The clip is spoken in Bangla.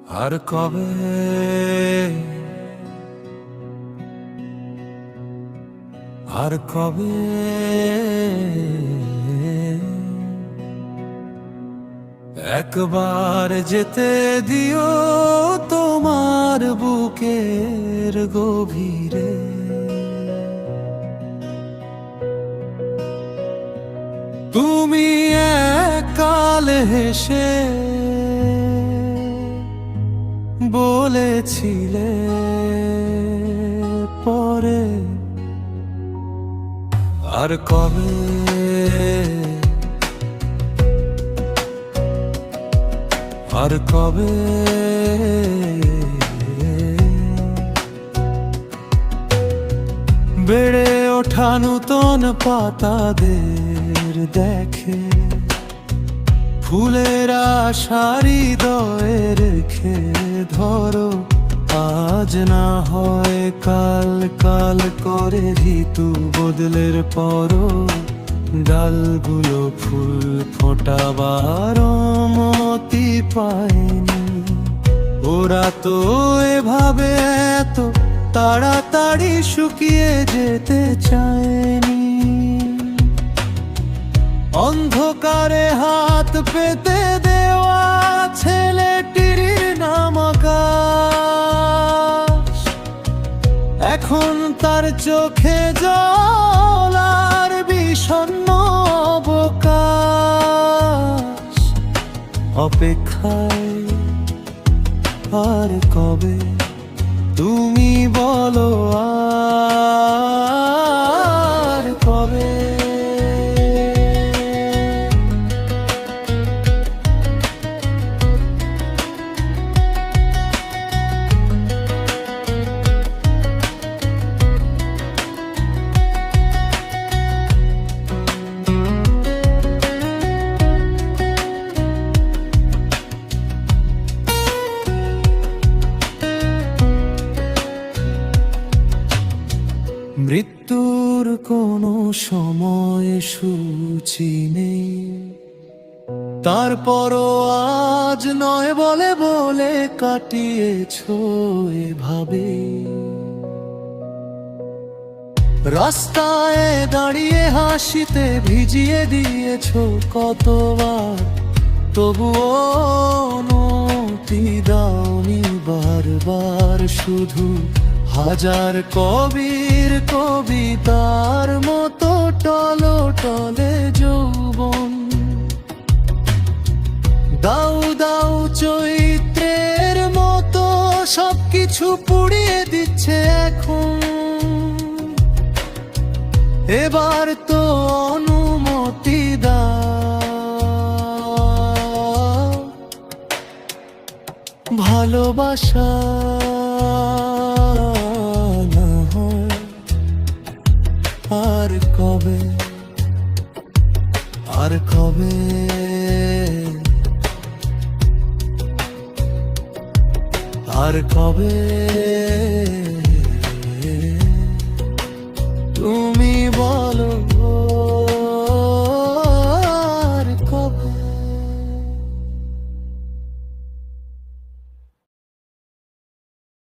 আর কবে আর কবে একবার যেতে দিও তোমার বুকের গভীরে। তুমি এককাল হেসে বলেছিলে পরে আর কবে আর কবে বেড়ে ওঠা নূতন পাতাদের দেখে ফুলেরা সারি দয়ে রেখে ধরো আজ না হয় কাল, কাল করে ঋতু বদলের পরও ডালগুলো ফুল ফোটাবার অনুমতি পায়নি। ওরা তো এভাবে এত তাড়াতাড়ি শুকিয়ে যেতে চায়নি। অন্ধকারে হাত পেতে দেওয়া ছেলেটির নাম আকাশ, এখন তার চোখে জল আর বিষণ্ণ অবকাশ। অপেক্ষায় আর কবে তুমি বলো আর কবে। মৃত্যুর কোনো সময় সূচি নেই, তারপরও আজ নয় বলে বলে কাটিয়েছো এভাবে। রাস্তায় দাঁড়িয়ে হাসিতে ভিজিয়ে দিয়েছো কতবার, তবুও অনুমতি দাওনি বারবার। শুধু হাজার কবির কবিতার মতো টলো টলে যৌবন। দাউ দাউ চৈত্রের মতো সবকিছু পুড়িয়ে দিচ্ছে এখন। এবার তো অনুমতি দাও, ভালোবাসা আর কবে আর কবে আর কবে।